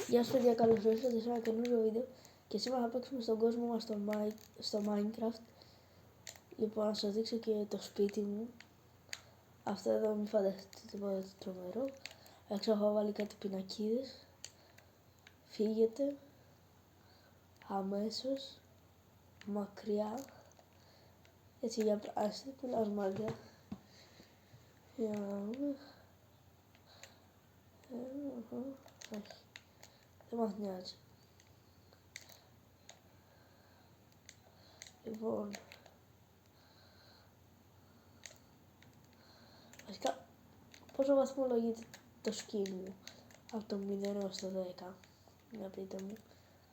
Γεια σας παιδιά, καλώς ήρθατε σε ένα καινούριο βίντεο και σήμερα θα παίξουμε στον κόσμο μας στο Minecraft. Λοιπόν, να σας δείξω και το σπίτι μου. Αυτό εδώ μην φανταστείτε τίποτα τρομερό. Έξω έχω βάλει κάτι πινακίδες. Φύγετε αμέσως μακριά, έτσι για πράσινη πλασμάρια. Για να δούμε. Όχι, δεν μας νοιάζει. Λοιπόν, βασικά πόσο βαθμολογείται το skin μου από το 0 έως το 10, να πείτε μου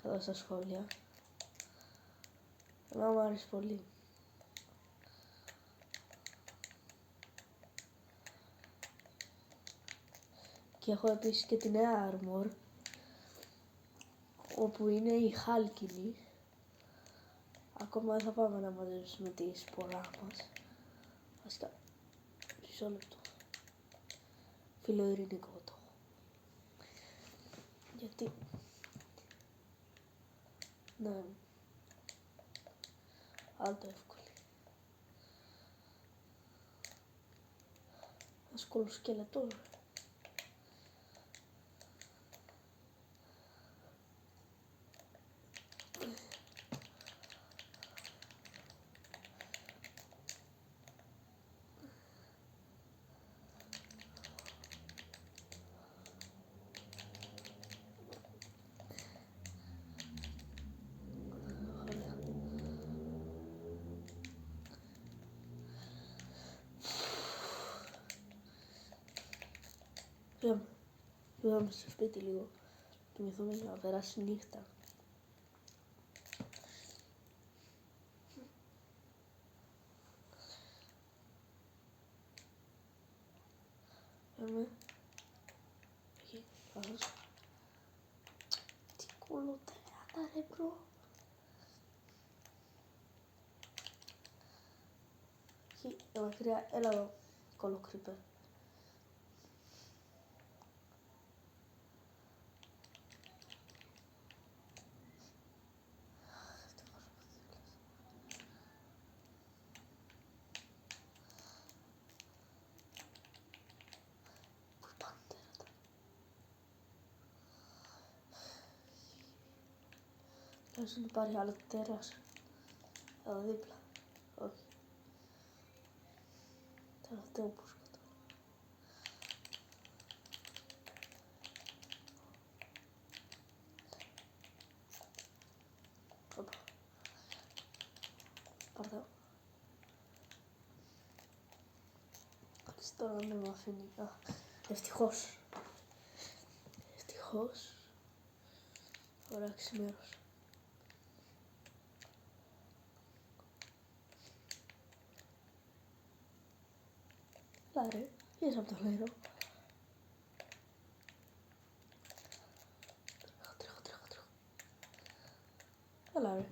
κάτω στα σχόλια. Εμένα μου αρέσει πολύ. Και έχω επίσης και τη νέα armor, όπου είναι η χάλκινη. Ακόμα δεν θα πάμε να μαζέψουμε τη σπορά μας. Βασικά, μισό λεπτό. Φιλοειρηνικό το έχω. Γιατί, ναι, άλλο το εύκολο. Σκολο σκελετό. Πήγαμε στο σπίτι λίγο, κοιμηθούμε για να περάσει νύχτα. Εκεί, πας. Τι κουλοτέρατα ρε μπρο. Εκεί, μακριά, έλα εδώ, κολοκρίπερ. Ίσως υπάρχει άλλο τέρας εδώ δίπλα. Όχι. Τελευταίο που σκοτώ. Όπα. Πάρ' το. Τώρα δεν με αφήνει. Ευτυχώς. Ευτυχώς. Ωραία, ξημέρωσε. Έλα ρε, βγες από το νερό. Τρέχω. Έλα ρε,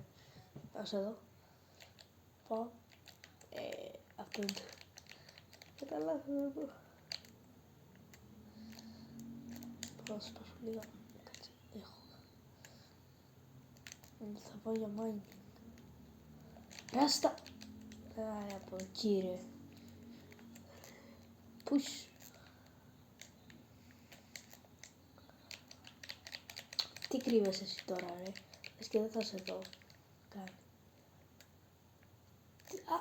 ας εδώ. Πάω. Αυτό είναι. Καταλάβω εδώ. Πάω να σπάσω λίγα. Κάτσε, έχω. Θα πάω για mining. Ράστα. Από εκεί ρε. Push. Τι κρύβεσαι εσύ τώρα ρε. Λες και δεν θα σε δω. Κάνει.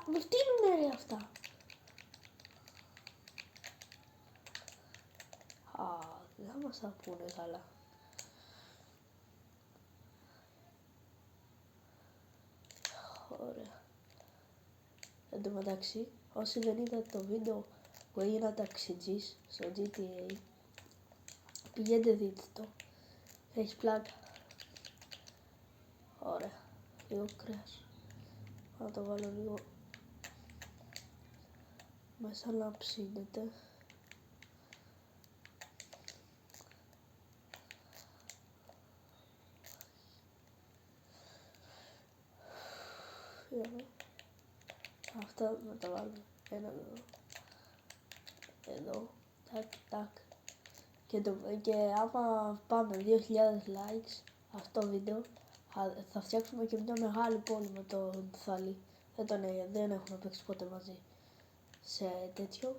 Με φτύνουνε ρε αυτά. Δεν θα μας τα πούνε καλά. Ωραία. Εν τω μεταξύ, όσοι δεν είδατε το βίντεο που έγινα ταξιτζής στο GTA, πηγαίνετε δείτε το. Έχει πλάκα. Ωραία. Λίγο κρέας. Θα το βάλω λίγο μέσα να ψήνεται. Αυτά να τα βάλουμε. Ένα εδώ. Εδώ. Τάκ. Και άμα πάμε 2.000 likes αυτό το βίντεο, θα φτιάξουμε και μια μεγάλη πόλη με τον Θαλή. Δεν έχουμε παίξει ποτέ μαζί σε τέτοιο.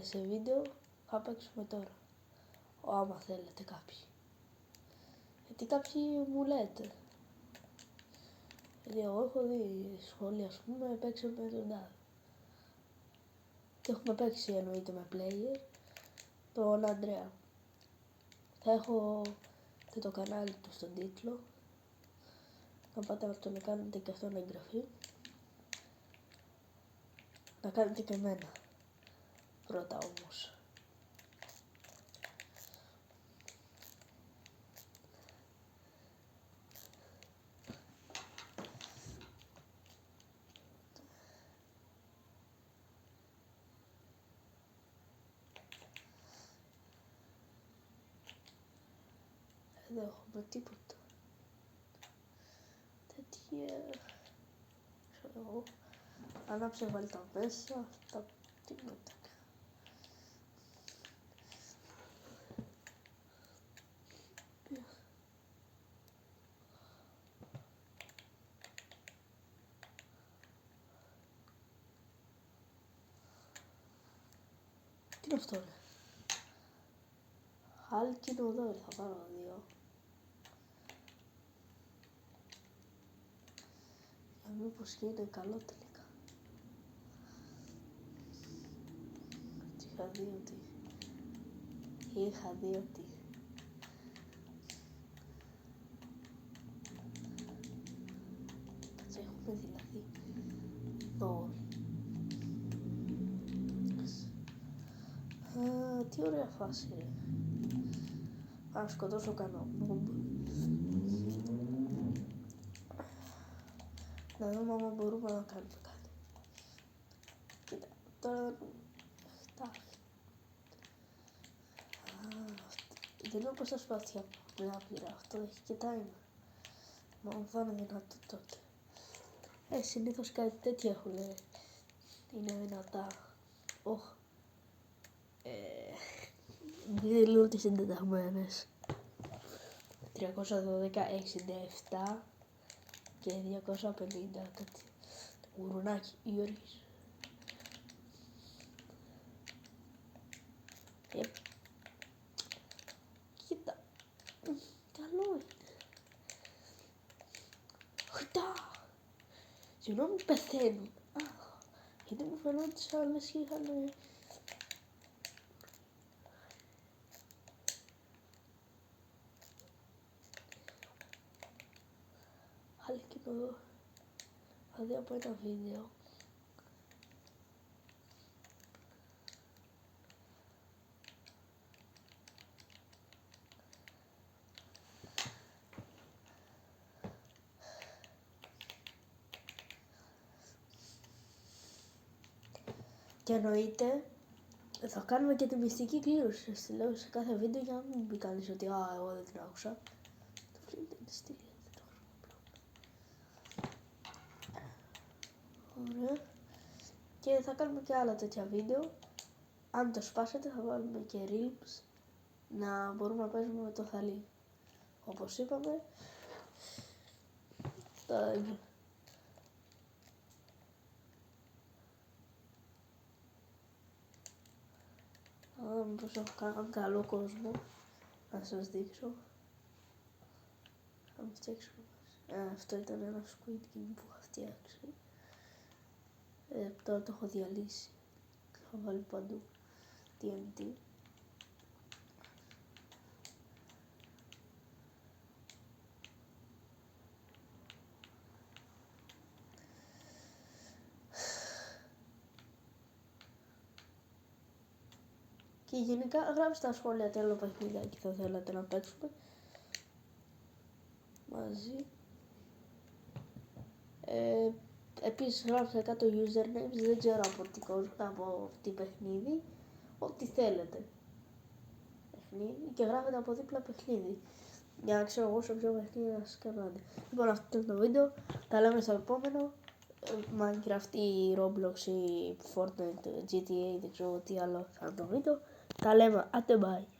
Σε βίντεο θα παίξουμε τώρα. Άμα θέλετε κάποιοι. Γιατί κάποιοι μου λέτε. Γιατί εγώ έχω δει σχόλια, ας πούμε, παίξαμε με τον τάδε. Και έχουμε παίξει εννοείται με player, τον Αντρέα. Θα έχω και το κανάλι του στον τίτλο. Να πάτε να τον κάνετε και αυτόν εγγραφή. Να κάνετε και εμένα. Πρώτα όμως. Δεν έχουμε τίποτα. Τέτοια. Ξέρω εγώ. Ανάψε βάλει τα μέσα. Τα τίποτα. Τι είναι αυτό ρε. Χάλκινο δόρυ θα πάρω 2. Για μήπως και είναι καλό τελικά. Είχα δει ότι κάτσε έχουμε δηλαδή δόρυ. Τι ωραία φάση ρε. Να σκοτώσω κανένα μπομπ. Να δούμε άμα μπορούμε να κάνουμε κάτι. Κοίτα, τώρα δεν είναι όπως τα σπαθιά που είναι άπειρα. Αυτό έχει και timer. Μόνο θα είναι δυνατό τότε. Συνήθως κάτι τέτοια έχουν. Είναι δυνατά. Οχ. Είναι λίγο τις συντεταγμένες. 312, 67 και 250 κάτι. Το γουρουνάκι Γιώργης. Κοίτα. Καλό είναι. Χτά. Συγγνώμη πεθαίνουν. Γιατί μου φαινόταν τις άλλες είχαν... Χάλκινο εδώ. Θα δει από ένα βίντεο. Και εννοείται θα κάνουμε και τη μυστική κλήρωση. Στη λέω σε κάθε βίντεο για να μην πει κανείς ότι εγώ δεν την άκουσα. Το φίλο είναι στήλη, δεν το χρησιμοποιώ. Ωραία. Και θα κάνουμε και άλλα τέτοια βίντεο. Αν το σπάσετε θα βάλουμε και reels να μπορούμε να παίζουμε με το Θαλή. Όπως είπαμε. Μήπως έχω κανέναν καλό κόσμο να σας δείξω. Θα μου φτιάξουμε. Αυτό ήταν ένα Squid Game που είχα φτιάξει. Τώρα το έχω διαλύσει. Θα βάλει παντού TNT. Και γενικά γράψτε στα σχόλια τι άλλο παιχνιδάκι θα θέλατε να παίξουμε μαζί. Επίσης γράψτε κάτω usernames, δεν ξέρω από τι παιχνίδι, ό,τι θέλετε παιχνίδι και γράφετε από δίπλα παιχνίδι για να ξέρω εγώ σε ποιο παιχνίδι να σας κάνετε. Λοιπόν, αυτό ήταν το βίντεο, τα λέμε στο επόμενο. Minecraft ή Roblox ή Fortnite, GTA, δεν ξέρω τι άλλο θα είναι το βίντεο. Τα λέμε. Άντε bye.